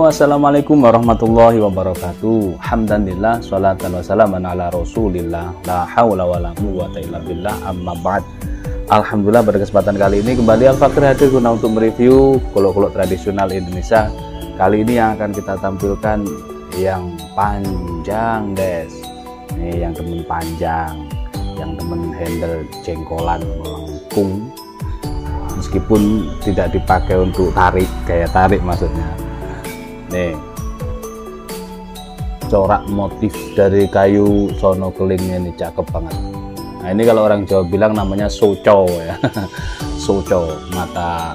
Assalamualaikum warahmatullahi wabarakatuh. Alhamdulillah, sholatan wassalaman ala rasulillah, la hawla wa la quwwata illa billah, amma ba'd. Alhamdulillah, pada kesempatan kali ini kembali Al-Fakir hadir guna untuk mereview golok-golok tradisional Indonesia. Kali ini yang akan kita tampilkan yang panjang guys. Nih yang temen panjang, yang temen handle jengkolan melengkung, meskipun tidak dipakai untuk tarik, kayak tarik maksudnya. Nih corak motif dari kayu sono kelingnya ini cakep banget. Nah ini kalau orang Jawa bilang namanya soco ya. Soco, mata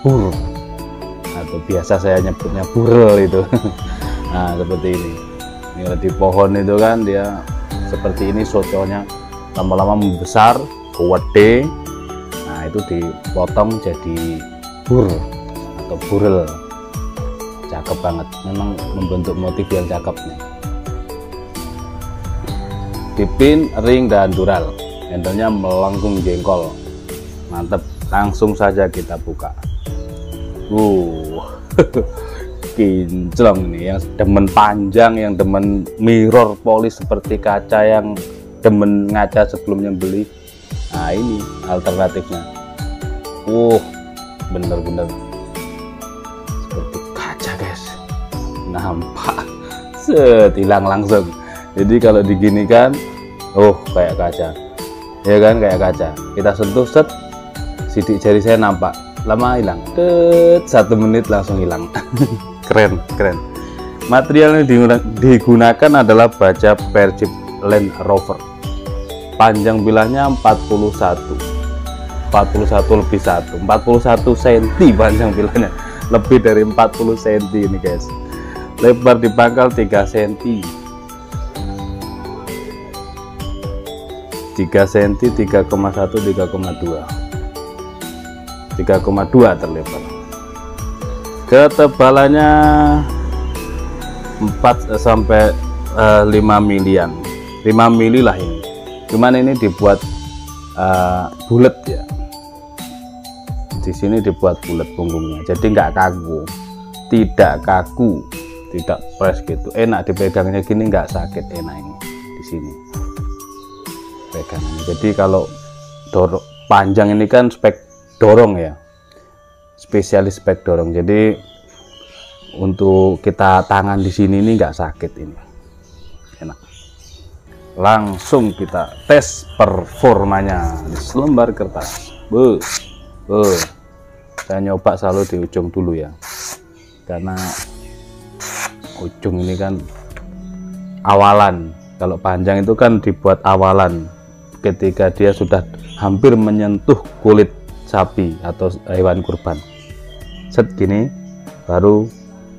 bur, atau biasa saya nyebutnya burel itu. Nah seperti ini. Ini di pohon itu kan dia seperti ini, soconya lama-lama membesar gede. Nah itu dipotong jadi bur atau burel. Cakep banget, memang membentuk motif yang cakep nih. Dipin, ring, dan dural. Handlenya melengkung jengkol, mantep. Langsung saja kita buka. Kinclong nih, yang demen panjang, yang demen mirror polish seperti kaca, yang demen ngaca sebelumnya beli. Nah ini alternatifnya. Bener-bener seperti kaca guys, nampak hilang langsung. Jadi kalau diginikan, kayak kaca ya kan, kayak kaca. Kita sentuh set, sidik jari saya nampak, lama hilang, 1 menit langsung hilang. Keren. Material yang digunakan adalah baja Persib Land Rover. Panjang bilahnya 41 lebih 1, 41 cm panjang bilahnya, lebih dari 40 cm ini guys. Lebar di pangkal 3 cm, 3 cm, 3,1, 3,2 terlebar. Ketebalannya 4 sampai 5 milian, 5 mili lah ini. Cuman ini dibuat bulat ya. Di sini dibuat bulat punggungnya, jadi nggak kaku, tidak press gitu. Enak dipegangnya gini, nggak sakit, enak ini di sini pegangannya. Jadi kalau panjang ini kan spek dorong ya, spesialis spek dorong. Jadi untuk kita tangan di sini ini nggak sakit, ini enak. Langsung kita tes performanya di selembar kertas. Saya nyoba selalu di ujung dulu ya, karena ujung ini kan awalan. Kalau panjang itu kan dibuat awalan ketika dia sudah hampir menyentuh kulit sapi atau hewan kurban. Set gini baru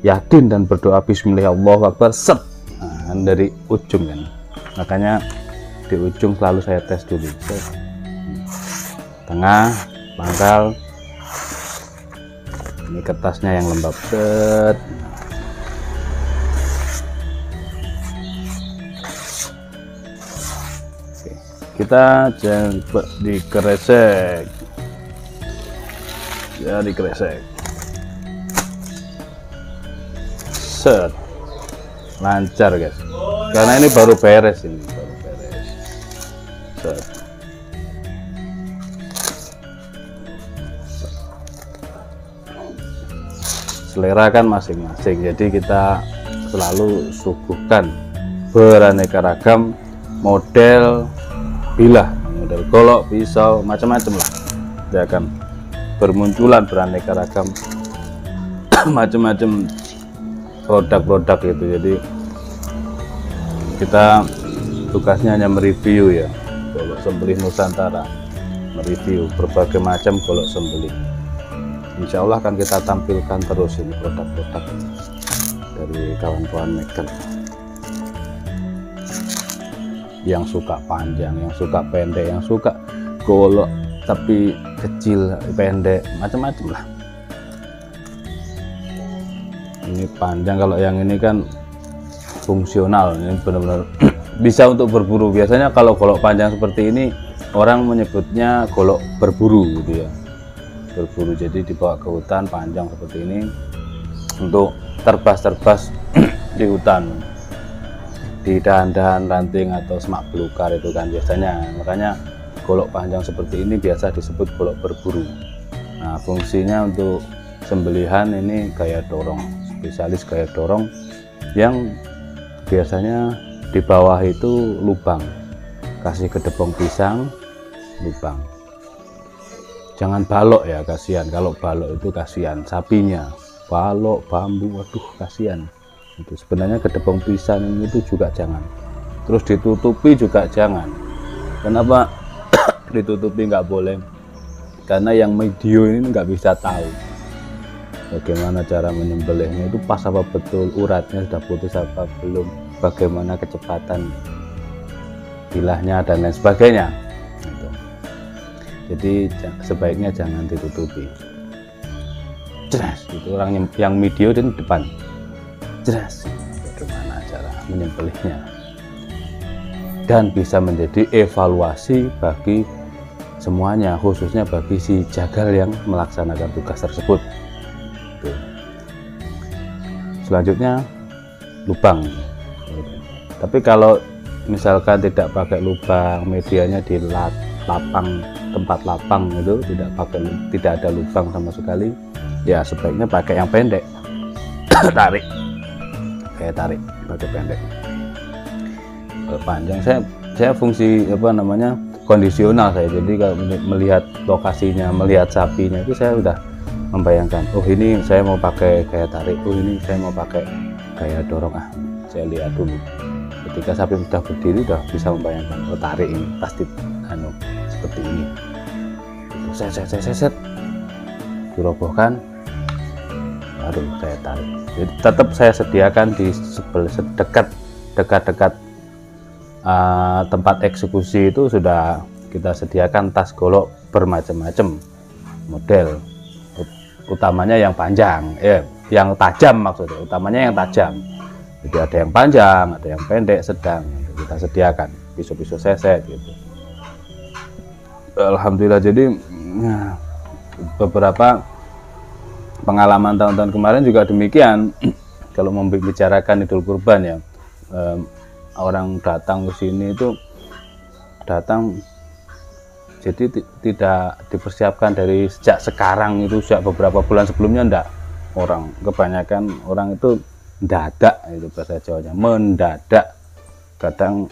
yakin dan berdoa bismillah Allahu akbar, set. Nah, dari ujung kan, makanya di ujung selalu saya tes dulu. Set. Tengah, pangkal. Ini kertasnya yang lembab. Set. Oke, kita coba dikresek. Ya, dikresek. Set. Lancar guys. Karena ini baru beres ini, Set. Selera kan masing-masing, jadi kita selalu suguhkan beraneka ragam model bilah, model golok, pisau, macam-macam lah. Dia akan bermunculan beraneka ragam macam-macam produk-produk itu. Jadi kita tugasnya hanya mereview ya, golok sembelih Nusantara, mereview berbagai macam golok sembelih. Insya Allah akan kita tampilkan terus ini produk-produk dari kawan-kawan maker yang suka panjang, yang suka pendek, yang suka golok tapi kecil, pendek, macam-macam lah. Ini panjang, kalau yang ini kan fungsional, ini benar-benar bisa untuk berburu. Biasanya kalau golok panjang seperti ini orang menyebutnya golok berburu gitu ya, berburu. Jadi dibawa ke hutan panjang seperti ini, untuk terbas-terbas di hutan, di dahan-dahan ranting atau semak belukar itu kan biasanya. Makanya golok panjang seperti ini biasa disebut golok berburu. Nah, fungsinya untuk sembelihan ini gaya dorong, spesialis gaya dorong, yang biasanya di bawah itu lubang, kasih gedebong pisang, lubang. Jangan balok ya, kasihan. Kalau balok itu kasihan sapinya, balok bambu, waduh kasihan. Itu sebenarnya gedebong pisang itu juga jangan, terus ditutupi juga jangan. Kenapa ditutupi nggak boleh? Karena yang video ini nggak bisa tahu bagaimana cara menyembelihnya, itu pas apa betul, uratnya sudah putus apa belum, bagaimana kecepatan bilahnya dan lain sebagainya gitu. Jadi sebaiknya jangan ditutupi. Jelas itu orang yang video di depan, jelas bagaimana cara menyembelihnya, dan bisa menjadi evaluasi bagi semuanya, khususnya bagi si jagal yang melaksanakan tugas tersebut. Selanjutnya lubang. Tapi kalau misalkan tidak pakai lubang, medianya di lapang, tempat lapang itu tidak ada lubang sama sekali, ya sebaiknya pakai yang pendek. Tarik, kayak tarik pakai pendek. Kalau panjang saya fungsi kondisional saya. Jadi kalau melihat lokasinya, melihat sapinya itu saya udah membayangkan, oh ini saya mau pakai gaya tarik, oh ini saya mau pakai gaya dorong, saya lihat dulu. Ketika sapi sudah berdiri udah bisa membayangkan, oh tarik ini pasti seperti ini. Set dirobohkan, baru saya tarik. Jadi tetap saya sediakan di dekat tempat eksekusi itu sudah kita sediakan tas golok bermacam-macam model, utamanya yang panjang, yang tajam maksudnya, utamanya yang tajam. Jadi ada yang panjang, ada yang pendek, sedang, kita sediakan pisau-pisau seset gitu. Alhamdulillah. Jadi beberapa pengalaman tahun-tahun kemarin juga demikian. Kalau membicarakan Idul Kurban ya, orang datang ke sini itu datang, jadi tidak dipersiapkan dari sejak sekarang, itu sejak beberapa bulan sebelumnya enggak. Kebanyakan orang itu mendadak, itu bahasa Jawanya, mendadak. Kadang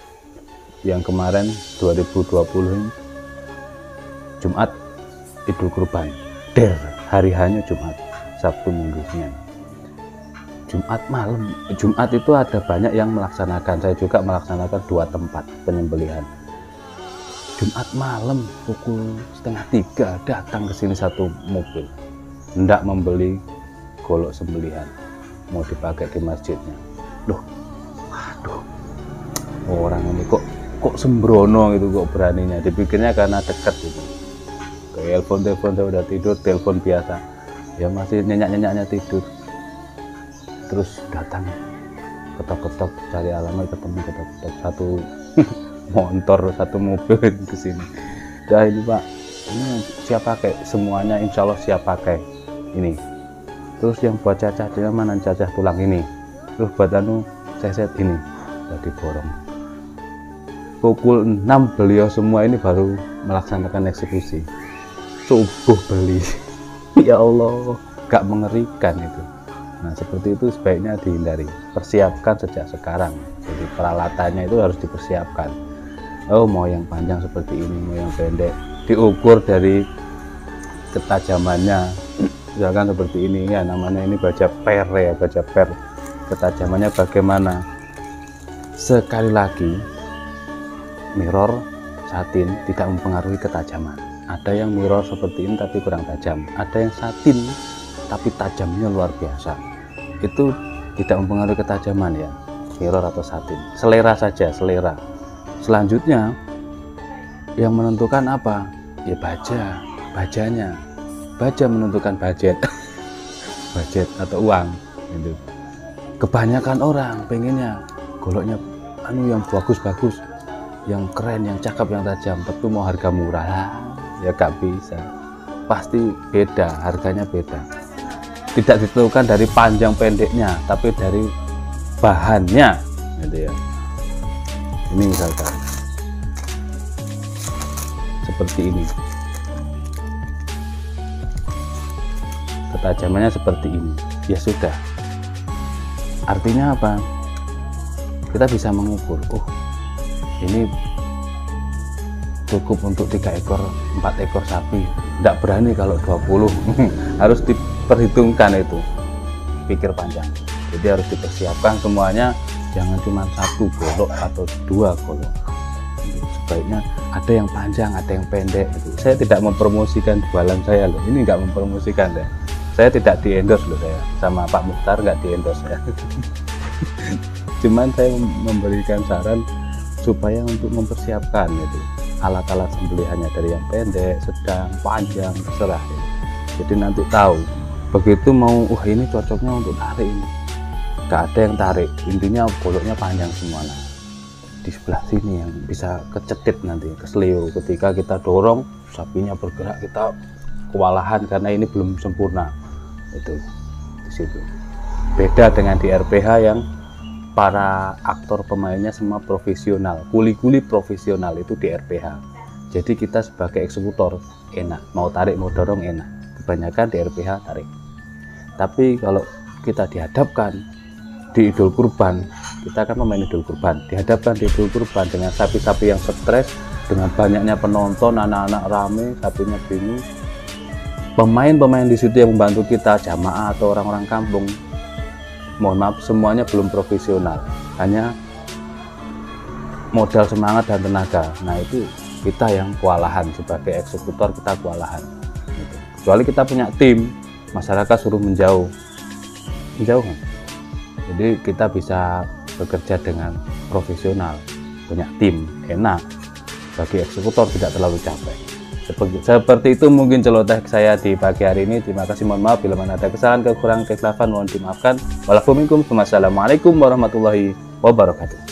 yang kemarin 2020 ini Jumat Idul Kurban, hari hanya Jumat, Sabtu Minggu Senin. Jumat malam, Jumat itu ada banyak yang melaksanakan, saya juga melaksanakan 2 tempat penyembelihan. Jumat malam pukul 2:30 datang ke sini satu mobil, hendak membeli golok sembelihan, mau dipakai di masjidnya. Loh, waduh, orang ini kok sembrono gitu, kok beraninya. Dipikirnya karena dekat gitu. Telepon saya udah tidur, telepon biasa, ya masih nyenyak-nyenyaknya tidur. Terus datang, ketok-ketok, cari alamat, ketemu, ketok-ketok, satu motor, satu mobil ke sini. Dah ini Pak, ini siap pakai semuanya, insya Allah siap pakai ini. Terus yang buat cacah dia mana, cacah tulang ini. Terus buat seset ini, jadi borong. Pukul 6 beliau semua ini baru melaksanakan eksekusi. Subuh beli. Ya Allah, gak mengerikan itu. Nah seperti itu sebaiknya dihindari, persiapkan sejak sekarang. Jadi peralatannya itu harus dipersiapkan. Oh mau yang panjang seperti ini, mau yang pendek, diukur dari ketajamannya. Misalkan seperti ini ya, namanya ini baja per ya, baja per. Ketajamannya bagaimana? Sekali lagi, mirror satin tidak mempengaruhi ketajaman. Ada yang mirror seperti ini tapi kurang tajam, ada yang satin tapi tajamnya luar biasa. Itu tidak mempengaruhi ketajaman ya, mirror atau satin. Selera saja, selera. Selanjutnya yang menentukan apa? Ya bajanya. Baja menentukan budget. Budget atau uang gitu. Kebanyakan orang pengennya goloknya yang bagus-bagus, yang keren, yang cakep, yang tajam, tapi mau harga murah. Ya gak bisa, pasti beda, harganya beda. tidak ditentukan dari panjang pendeknya, tapi dari bahannya, gitu ya. Ini misalkan seperti ini, ketajamannya seperti ini, ya sudah. Artinya apa? Kita bisa mengukur, oh ini cukup untuk 3 ekor 4 ekor sapi, tidak berani kalau 20. Harus diperhitungkan itu, pikir panjang. Jadi harus dipersiapkan semuanya, jangan cuma 1 golok atau 2 golok. Sebaiknya ada yang panjang, ada yang pendek. Saya tidak mempromosikan jualan saya loh, ini nggak mempromosikan ya. Saya tidak di endorse loh, saya sama Pak Mukhtar nggak di endorse ya. Cuman saya memberikan saran supaya untuk mempersiapkan itu alat-alat sembelihannya, dari yang pendek, sedang, panjang, terserah ya. Jadi nanti tahu begitu mau, ini cocoknya untuk tarik ini, nggak ada yang tarik, intinya goloknya panjang semua. Nah, di sebelah sini yang bisa kecetit nanti, keselio, ketika kita dorong sapinya bergerak, kita kewalahan karena ini belum sempurna. Itu di situ beda dengan di RPH yang para aktor pemainnya semua profesional, kuli-kuli profesional itu di RPH. Jadi kita sebagai eksekutor enak, mau tarik mau dorong enak. Kebanyakan di RPH tarik. Tapi kalau kita dihadapkan di Idul Kurban, kita kan memain Idul Kurban, dihadapkan di Idul Kurban dengan sapi-sapi yang stres, dengan banyaknya penonton, anak-anak rame, sapinya bingung. Pemain-pemain di situ yang membantu kita, jamaah atau orang-orang kampung, mohon maaf semuanya belum profesional, hanya modal semangat dan tenaga. Nah itu kita yang kewalahan, sebagai eksekutor kita kewalahan gitu. Kecuali kita punya tim, masyarakat suruh menjauh kan? Jadi kita bisa bekerja dengan profesional, punya tim, enak, bagi eksekutor tidak terlalu capek. Seperti itu mungkin celoteh saya di pagi hari ini. Terima kasih, mohon maaf bila mana ada kesalahan, kekurangan, kekhilafan mohon dimaafkan. Wassalamualaikum warahmatullahi wabarakatuh.